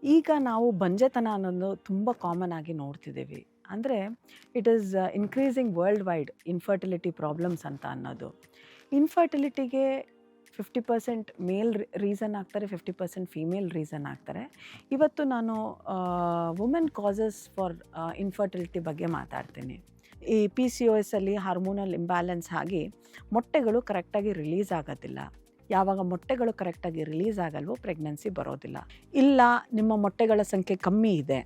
ಈಗ ನಾವು ಬಂಜೆತನ ಅನ್ನೋದು ತುಂಬ ಕಾಮನ್ ಆಗಿ ನೋಡ್ತಿದ್ದೀವಿ. ಅಂದರೆ it is increasing worldwide infertility problems ಅಂತ ಅನ್ನೋದು. ಇನ್ಫರ್ಟಿಲಿಟಿಗೆ 50% ಮೇಲ್ ರೀಸನ್ ಆಗ್ತಾರೆ, 50% ಫೀಮೇಲ್ ರೀಸನ್ ಆಗ್ತಾರೆ. ಇವತ್ತು ನಾನು ವುಮೆನ್ ಕಾಸಸ್ ಫಾರ್ ಇನ್ಫರ್ಟಿಲಿಟಿ ಬಗ್ಗೆ ಮಾತಾಡ್ತೀನಿ. ಈ PCOS ಅಲ್ಲಿ ಹಾರ್ಮೋನಲ್ ಇಂಬ್ಯಾಲೆನ್ಸ್ ಆಗಿ ಮೊಟ್ಟೆಗಳು ಕರೆಕ್ಟಾಗಿ ರಿಲೀಸ್ ಆಗೋದಿಲ್ಲ. ಯಾವಾಗ ಮೊಟ್ಟೆಗಳು ಕರೆಕ್ಟಾಗಿ ರಿಲೀಸ್ ಆಗಲ್ವೋ ಪ್ರೆಗ್ನೆನ್ಸಿ ಬರೋದಿಲ್ಲ. ಇಲ್ಲ ನಿಮ್ಮ ಮೊಟ್ಟೆಗಳ ಸಂಖ್ಯೆ ಕಮ್ಮಿ ಇದೆ,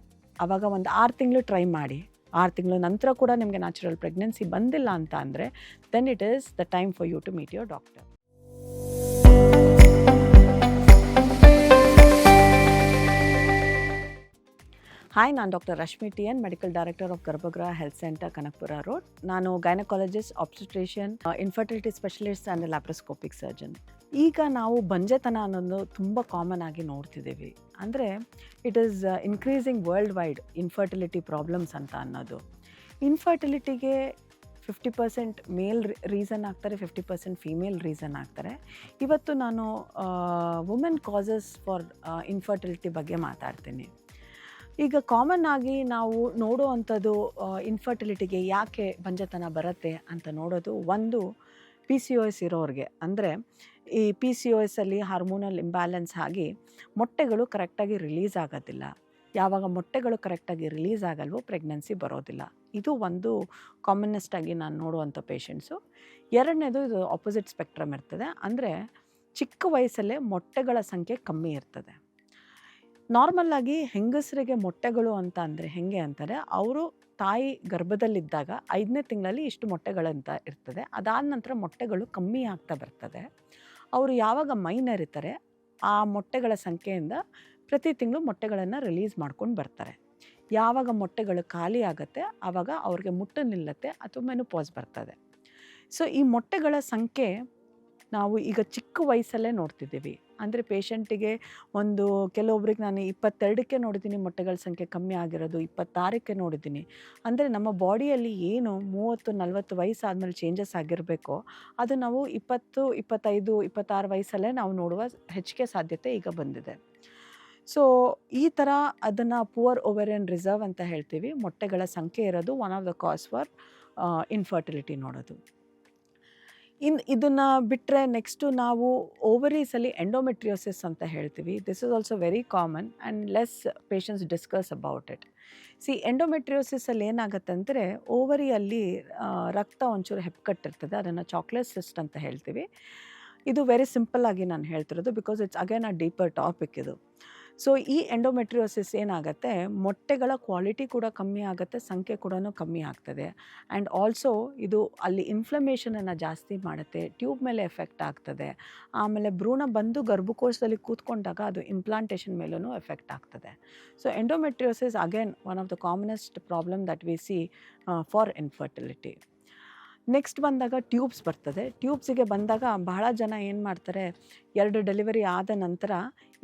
ಆವಾಗ ಒಂದು 6 ತಿಂಗಳು ಟ್ರೈ ಮಾಡಿ. 6 ತಿಂಗಳ ನಂತರ ಕೂಡ ನಿಮಗೆ ನ್ಯಾಚುರಲ್ ಪ್ರೆಗ್ನೆನ್ಸಿ ಬಂದಿಲ್ಲ ಅಂತ ಅಂದರೆ then it is the time for you to meet your doctor. Hi, ನಾನು doctor Rashmi TN, medical director of Garbhagriha health centre, Kanakapura road. ನಾನು gynaecologist, obstetrician, infertility specialist and laparoscopic surgeon. ಈಗ ನಾವು ಬಂಜೆತನ ಅನ್ನೋದು ತುಂಬ ಕಾಮನ್ ಆಗಿ ನೋಡ್ತಿದ್ದೀವಿ. ಅಂದರೆ it is increasing worldwide infertility problems ಅಂತ ಅನ್ನೋದು. ಇನ್ಫರ್ಟಿಲಿಟಿಗೆ 50% ಮೇಲ್ ರೀಸನ್ ಆಗ್ತಾರೆ, 50% ಫೀಮೇಲ್ ರೀಸನ್ ಆಗ್ತಾರೆ. ಇವತ್ತು ನಾನು ವುಮೆನ್ ಕಾಸಸ್ ಫಾರ್ ಇನ್ಫರ್ಟಿಲಿಟಿ ಬಗ್ಗೆ ಮಾತಾಡ್ತೀನಿ. ಈಗ ಕಾಮನ್ ಆಗಿ ನಾವು ನೋಡುವಂಥದ್ದು ಇನ್ಫರ್ಟಿಲಿಟಿಗೆ ಯಾಕೆ ಬಂಜೆತನ ಬರುತ್ತೆ ಅಂತ ನೋಡೋದು, ಒಂದು PCOS ಇರೋರಿಗೆ. ಅಂದರೆ ಈ PCOS ಅಲ್ಲಿ ಹಾರ್ಮೋನಲ್ ಇಂಬ್ಯಾಲೆನ್ಸ್ ಆಗಿ ಮೊಟ್ಟೆಗಳು ಕರೆಕ್ಟಾಗಿ ರಿಲೀಸ್ ಆಗೋದಿಲ್ಲ. ಯಾವಾಗ ಮೊಟ್ಟೆಗಳು ಕರೆಕ್ಟಾಗಿ ರಿಲೀಸ್ ಆಗಲ್ವೋ ಪ್ರೆಗ್ನೆನ್ಸಿ ಬರೋದಿಲ್ಲ. ಇದು ಒಂದು ಕಾಮನ್ನೆಸ್ಟ್ ಆಗಿ ನಾನು ನೋಡುವಂಥ ಪೇಷಂಟ್ಸು. ಎರಡನೇದು, ಇದು ಆಪೋಸಿಟ್ ಸ್ಪೆಕ್ಟ್ರಮ್ ಇರ್ತದೆ. ಅಂದರೆ ಚಿಕ್ಕ ವಯಸ್ಸಲ್ಲೇ ಮೊಟ್ಟೆಗಳ ಸಂಖ್ಯೆ ಕಮ್ಮಿ ಇರ್ತದೆ. ನಾರ್ಮಲ್ಲಾಗಿ ಹೆಂಗಸರಿಗೆ ಮೊಟ್ಟೆಗಳು ಅಂತ ಅಂದರೆ ಹೆಂಗೆ ಅಂತಾರೆ, ಅವರು ತಾಯಿ ಗರ್ಭದಲ್ಲಿದ್ದಾಗ 5ನೇ ತಿಂಗಳಲ್ಲಿ ಇಷ್ಟು ಮೊಟ್ಟೆಗಳಂತ ಇರ್ತದೆ. ಅದಾದ ನಂತರ ಮೊಟ್ಟೆಗಳು ಕಮ್ಮಿ ಆಗ್ತಾ ಬರ್ತದೆ. ಅವರು ಯಾವಾಗ ಮೈನರ್ ಇರ್ತಾರೆ ಆ ಮೊಟ್ಟೆಗಳ ಸಂಖ್ಯೆಯಿಂದ ಪ್ರತಿ ತಿಂಗಳು ಮೊಟ್ಟೆಗಳನ್ನು ರಿಲೀಸ್ ಮಾಡ್ಕೊಂಡು ಬರ್ತಾರೆ. ಯಾವಾಗ ಮೊಟ್ಟೆಗಳು ಖಾಲಿ ಆಗುತ್ತೆ ಆವಾಗ ಅವ್ರಿಗೆ ಮುಟ್ಟು ನಿಲ್ಲತ್ತೆ ಅಥವಾ ಮೆನೋಪಾಸ್ ಬರ್ತದೆ. ಸೊ ಈ ಮೊಟ್ಟೆಗಳ ಸಂಖ್ಯೆ ನಾವು ಈಗ ಚಿಕ್ಕ ವಯಸ್ಸಲ್ಲೇ ನೋಡ್ತಿದ್ದೀವಿ. ಅಂದರೆ ಪೇಷಂಟಿಗೆ ಕೆಲವೊಬ್ರಿಗೆ ನಾನು 22ಕ್ಕೆ ನೋಡಿದ್ದೀನಿ ಮೊಟ್ಟೆಗಳ ಸಂಖ್ಯೆ ಕಮ್ಮಿ ಆಗಿರೋದು, 26ಕ್ಕೆ ನೋಡಿದ್ದೀನಿ. ಅಂದರೆ ನಮ್ಮ ಬಾಡಿಯಲ್ಲಿ ಏನು 30-40 ವಯಸ್ಸಾದ್ಮೇಲೆ ಚೇಂಜಸ್ ಆಗಿರಬೇಕೋ ಅದು ನಾವು 20, 25, 26 ವಯಸ್ಸಲ್ಲೇ ನಾವು ನೋಡುವ ಹೆಚ್ಚಿಗೆ ಸಾಧ್ಯತೆ ಈಗ ಬಂದಿದೆ. ಸೊ ಈ ಥರ ಅದನ್ನು ಪುವರ್ ಓವೇರಿಯನ್ ರಿಸರ್ವ್ ಅಂತ ಹೇಳ್ತೀವಿ. ಮೊಟ್ಟೆಗಳ ಸಂಖ್ಯೆ ಇರೋದು one of the cause for infertility ನೋಡೋದು. ಇದನ್ನು ಬಿಟ್ಟರೆ ನೆಕ್ಸ್ಟು ನಾವು ಓವರೀಸಲ್ಲಿ ಎಂಡೋಮೆಟ್ರಿಯೋಸಿಸ್ ಅಂತ ಹೇಳ್ತೀವಿ. This is also very common and less patients discuss about it. ಎಂಡೋಮೆಟ್ರಿಯೋಸಿಸಲ್ಲಿ ಏನಾಗುತ್ತೆ ಅಂದರೆ, ಓವರಿಯಲ್ಲಿ ರಕ್ತ ಒಂಚೂರು ಹೆಪ್ಪುಕಟ್ಟಿರ್ತದೆ. ಅದನ್ನು ಚಾಕ್ಲೇಟ್ ಸಿಸ್ಟ್ ಅಂತ ಹೇಳ್ತೀವಿ. ಇದು ವೆರಿ ಸಿಂಪಲ್ ಆಗಿ ನಾನು ಹೇಳ್ತಿರೋದು, because it's again a deeper topic ಇದು. ಸೊ ಈ ಎಂಡೋಮೆಟ್ರಿಯೋಸಿಸ್ ಏನಾಗುತ್ತೆ, ಮೊಟ್ಟೆಗಳ ಕ್ವಾಲಿಟಿ ಕೂಡ ಕಮ್ಮಿ ಆಗುತ್ತೆ, ಸಂಖ್ಯೆ ಕೂಡ ಕಮ್ಮಿ ಆಗ್ತದೆ. ಆ್ಯಂಡ್ ಆಲ್ಸೋ ಇದು ಅಲ್ಲಿ ಇನ್ಫ್ಲಮೇಷನನ್ನು ಜಾಸ್ತಿ ಮಾಡುತ್ತೆ, ಟ್ಯೂಬ್ ಮೇಲೆ ಎಫೆಕ್ಟ್ ಆಗ್ತದೆ. ಆಮೇಲೆ ಭ್ರೂಣ ಬಂದು ಗರ್ಭಕೋಶದಲ್ಲಿ ಕೂತ್ಕೊಂಡಾಗ ಅದು ಇಂಪ್ಲಾಂಟೇಷನ್ ಮೇಲೂ ಎಫೆಕ್ಟ್ ಆಗ್ತದೆ. So endometriosis again one of the commonest problem that we C for infertility. Next ಬಂದಾಗ ಟ್ಯೂಬ್ಸ್ ಬರ್ತದೆ. ಟ್ಯೂಬ್ಸಿಗೆ ಬಂದಾಗ ಬಹಳ ಜನ ಏನು ಮಾಡ್ತಾರೆ, 2 ಡೆಲಿವರಿ ಆದ ನಂತರ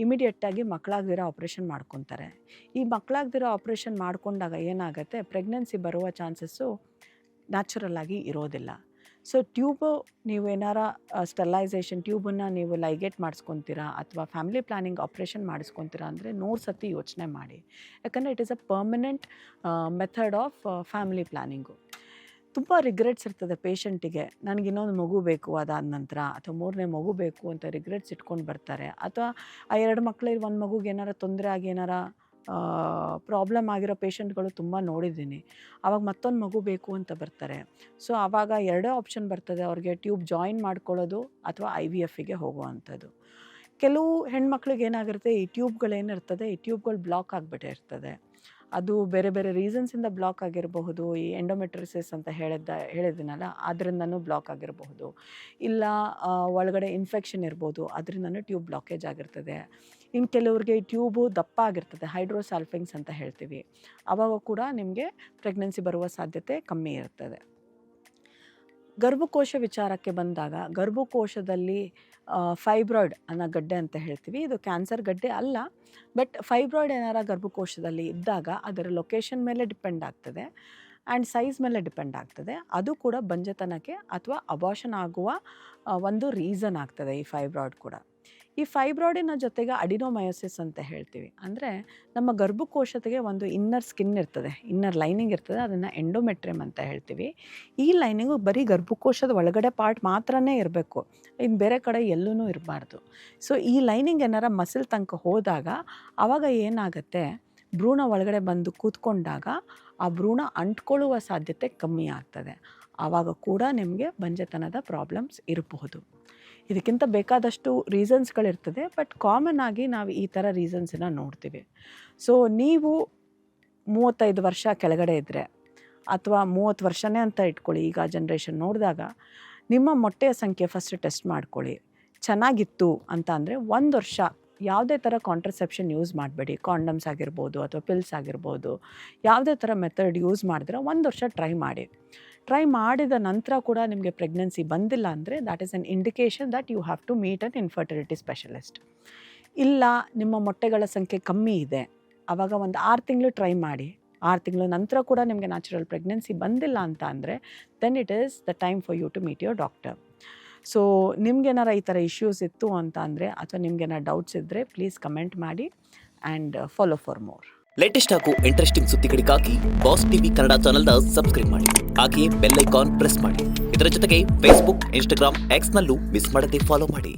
ಇಮಿಡಿಯೇಟಾಗಿ ಮಕ್ಕಳಾಗದಿರೋ ಆಪ್ರೇಷನ್ ಮಾಡ್ಕೊತಾರೆ. ಈ ಮಕ್ಕಳಾಗದಿರೋ ಆಪ್ರೇಷನ್ ಮಾಡ್ಕೊಂಡಾಗ ಏನಾಗುತ್ತೆ, ಪ್ರೆಗ್ನೆನ್ಸಿ ಬರುವ ಚಾನ್ಸಸ್ಸು ನ್ಯಾಚುರಲ್ಲಾಗಿ ಇರೋದಿಲ್ಲ. ಸೊ ಟ್ಯೂಬು ನೀವು ಏನಾರ ಸ್ಟೆರಿಲೈಸೇಷನ್ ಟ್ಯೂಬನ್ನು ನೀವು ಲೈಗೇಟ್ ಮಾಡಿಸ್ಕೊತೀರಾ ಅಥವಾ ಫ್ಯಾಮಿಲಿ ಪ್ಲ್ಯಾನಿಂಗ್ ಆಪ್ರೇಷನ್ ಮಾಡಿಸ್ಕೊತೀರಾ ಅಂದರೆ 100 ಸತಿ ಯೋಚನೆ ಮಾಡಿ. ಯಾಕಂದರೆ it is a permanent method of family planning. ತುಂಬ ರಿಗ್ರೆಟ್ಸ್ ಇರ್ತದೆ ಪೇಷಂಟಿಗೆ, ನನಗೆ ಇನ್ನೊಂದು ಮಗು ಬೇಕು ಅದಾದ ನಂತರ, ಅಥವಾ 3ನೇ ಮಗು ಬೇಕು ಅಂತ ರಿಗ್ರೆಟ್ಸ್ ಇಟ್ಕೊಂಡು ಬರ್ತಾರೆ. ಅಥವಾ ಆ 2 ಮಕ್ಕಳಲ್ಲಿ 1 ಮಗುಗೆ ಏನಾರ ತೊಂದರೆ ಆಗಿ ಏನಾರ ಪ್ರಾಬ್ಲಮ್ ಆಗಿರೋ ಪೇಷಂಟ್ಗಳು ತುಂಬ ನೋಡಿದ್ದೀನಿ. ಆವಾಗ ಮತ್ತೊಂದು ಮಗು ಬೇಕು ಅಂತ ಬರ್ತಾರೆ. ಸೊ ಆವಾಗ 2 ಆಪ್ಷನ್ ಬರ್ತದೆ ಅವ್ರಿಗೆ, ಟ್ಯೂಬ್ ಜಾಯಿನ್ ಮಾಡ್ಕೊಳ್ಳೋದು ಅಥವಾ IVFಗೆ ಹೋಗುವಂಥದ್ದು. ಕೆಲವು ಹೆಣ್ಮಕ್ಳಿಗೆ ಏನಾಗಿರುತ್ತೆ, ಈ ಟ್ಯೂಬ್ಗಳೇನಿರ್ತದೆ ಈ ಟ್ಯೂಬ್ಗಳು ಬ್ಲಾಕ್ ಆಗಿಬಿಟ್ಟಿರ್ತದೆ. ಅದು ಬೇರೆ ಬೇರೆ ರೀಸನ್ಸಿಂದ ಬ್ಲಾಕ್ ಆಗಿರಬಹುದು. ಈ ಎಂಡೋಮೆಟ್ರಿಸಿಸ್ ಅಂತ ಹೇಳಿದ್ದೀನಲ್ಲ ಅದರಿಂದನೂ ಬ್ಲಾಕ್ ಆಗಿರಬಹುದು. ಇಲ್ಲ ಒಳಗಡೆ ಇನ್ಫೆಕ್ಷನ್ ಇರ್ಬೋದು, ಅದರಿಂದನೂ ಟ್ಯೂಬ್ ಬ್ಲಾಕೇಜ್ ಆಗಿರ್ತದೆ. ಇನ್ನು ಕೆಲವ್ರಿಗೆ ಈ ಟ್ಯೂಬು ದಪ್ಪ ಆಗಿರ್ತದೆ, ಹೈಡ್ರೋಸಾಲ್ಫಿಂಗ್ಸ್ ಅಂತ ಹೇಳ್ತೀವಿ. ಆವಾಗ ಕೂಡ ನಿಮಗೆ ಪ್ರೆಗ್ನೆನ್ಸಿ ಬರುವ ಸಾಧ್ಯತೆ ಕಮ್ಮಿ ಇರ್ತದೆ. ಗರ್ಭಕೋಶ ವಿಚಾರಕ್ಕೆ ಬಂದಾಗ, ಗರ್ಭಕೋಶದಲ್ಲಿ ಫೈಬ್ರಾಯ್ಡ್ ಅನ್ನೋ ಗಡ್ಡೆ ಅಂತ ಹೇಳ್ತೀವಿ. ಇದು ಕ್ಯಾನ್ಸರ್ ಗಡ್ಡೆ ಅಲ್ಲ, ಬಟ್ ಫೈಬ್ರಾಯ್ಡ್ ಏನಾರ ಗರ್ಭಕೋಶದಲ್ಲಿ ಇದ್ದಾಗ ಅದರ ಲೊಕೇಶನ್ ಮೇಲೆ ಡಿಪೆಂಡ್ ಆಗ್ತದೆ. ಆ್ಯಂಡ್ ಸೈಜ್ ಮೇಲೆ ಡಿಪೆಂಡ್ ಆಗ್ತದೆ. ಅದು ಕೂಡ ಬಂಜೆತನಕ್ಕೆ ಅಥವಾ ಅಬಾರ್ಷನ್ ಆಗುವ ಒಂದು ರೀಸನ್ ಆಗ್ತದೆ ಈ ಫೈಬ್ರಾಯ್ಡ್ ಕೂಡ. ಈ ಫೈಬ್ರಾಯ್ಡಿನ ಜೊತೆಗೆ ಅಡಿನೋಮಯೋಸಿಸ್ ಅಂತ ಹೇಳ್ತೀವಿ. ಅಂದರೆ ನಮ್ಮ ಗರ್ಭಕೋಶತೆಗೆ ಒಂದು ಇನ್ನರ್ ಸ್ಕಿನ್ ಇರ್ತದೆ, ಇನ್ನರ್ ಲೈನಿಂಗ್ ಇರ್ತದೆ, ಅದನ್ನು ಎಂಡೋಮೆಟ್ರಿಯಮ್ ಅಂತ ಹೇಳ್ತೀವಿ. ಈ ಲೈನಿಂಗು ಬರೀ ಗರ್ಭಕೋಶದ ಒಳಗಡೆ ಪಾರ್ಟ್ ಮಾತ್ರನೇ ಇರಬೇಕು, ಇನ್ನು ಬೇರೆ ಕಡೆ ಎಲ್ಲೂ ಇರಬಾರ್ದು. ಸೊ ಈ ಲೈನಿಂಗ್ ಏನಾರ ಮಸಿಲ್ ತನಕ ಹೋದಾಗ ಆವಾಗ ಏನಾಗುತ್ತೆ, ಭ್ರೂಣ ಒಳಗಡೆ ಬಂದು ಕೂತ್ಕೊಂಡಾಗ ಆ ಭ್ರೂಣ ಅಂಟ್ಕೊಳ್ಳುವ ಸಾಧ್ಯತೆ ಕಮ್ಮಿ ಆಗ್ತದೆ. ಆವಾಗ ಕೂಡ ನಿಮಗೆ ಬಂಜೆತನದ ಪ್ರಾಬ್ಲಮ್ಸ್ ಇರಬಹುದು. ಇದಕ್ಕಿಂತ ಬೇಕಾದಷ್ಟು ರೀಸನ್ಸ್ಗಳಿರ್ತದೆ, ಬಟ್ ಕಾಮನ್ ಆಗಿ ನಾವು ಈ ಥರ ರೀಸನ್ಸನ್ನು ನೋಡ್ತೀವಿ. ಸೊ ನೀವು 35 ವರ್ಷ ಕೆಳಗಡೆ ಇದ್ದರೆ ಅಥವಾ 30 ವರ್ಷನೇ ಅಂತ ಇಟ್ಕೊಳ್ಳಿ, ಈಗ ಜನ್ರೇಷನ್ ನೋಡಿದಾಗ ನಿಮ್ಮ ಮೊಟ್ಟೆಯ ಸಂಖ್ಯೆ ಫಸ್ಟ್ ಟೆಸ್ಟ್ ಮಾಡ್ಕೊಳ್ಳಿ. ಚೆನ್ನಾಗಿತ್ತು ಅಂತ ಅಂದರೆ 1 ವರ್ಷ ಯಾವುದೇ ಥರ ಕಾಂಟ್ರಸೆಪ್ಷನ್ ಯೂಸ್ ಮಾಡಬೇಡಿ. ಕಾಂಡಮ್ಸ್ ಆಗಿರ್ಬೋದು ಅಥವಾ ಪಿಲ್ಸ್ ಆಗಿರ್ಬೋದು, ಯಾವುದೇ ಥರ ಮೆಥಡ್ ಯೂಸ್ ಮಾಡಿದ್ರೆ 1 ವರ್ಷ ಟ್ರೈ ಮಾಡಿ. ಟ್ರೈ ಮಾಡಿದ ನಂತರ ಕೂಡ ನಿಮಗೆ ಪ್ರೆಗ್ನೆನ್ಸಿ ಬಂದಿಲ್ಲ ಅಂದರೆ that is an indication that you have to meet an infertility specialist. ಇಲ್ಲ ನಿಮ್ಮ ಮೊಟ್ಟೆಗಳ ಸಂಖ್ಯೆ ಕಮ್ಮಿ ಇದೆ, ಆವಾಗ ಒಂದು 6 ತಿಂಗಳು ಟ್ರೈ ಮಾಡಿ. 6 ತಿಂಗಳ ನಂತರ ಕೂಡ ನಿಮಗೆ ನ್ಯಾಚುರಲ್ ಪ್ರೆಗ್ನೆನ್ಸಿ ಬಂದಿಲ್ಲ ಅಂತ ಅಂದರೆ then it is the time for you to meet your doctor. So ನಿಮ್ಗೇನಾರ ಈ ಥರ ಇಶ್ಯೂಸ್ ಇತ್ತು ಅಂತ ಅಂದರೆ ಅಥವಾ ನಿಮ್ಗೇನಾರ ಡೌಟ್ಸ್ ಇದ್ದರೆ ಪ್ಲೀಸ್ ಕಮೆಂಟ್ ಮಾಡಿ and follow for more. Latest ಹಾಗೂ ಇಂಟ್ರೆಸ್ಟಿಂಗ್ ಸುದ್ದಿಗಳಿಗಾಗಿ ಬಾಸ್ ಟಿವಿ ಕನ್ನಡ ಚಾನೆಲ್ನ ಸಬ್ಸ್ಕ್ರೈಬ್ ಮಾಡಿ. ಹಾಗೆಯೇ ಬೆಲ್ ಐಕಾನ್ ಪ್ರೆಸ್ ಮಾಡಿ. ಇದರ ಜೊತೆಗೆ ಫೇಸ್ಬುಕ್, ಇನ್ಸ್ಟಾಗ್ರಾಮ್, ಎಕ್ಸ್ನಲ್ಲೂ ಮಿಸ್ ಮಾಡದೆ ಫಾಲೋ ಮಾಡಿ.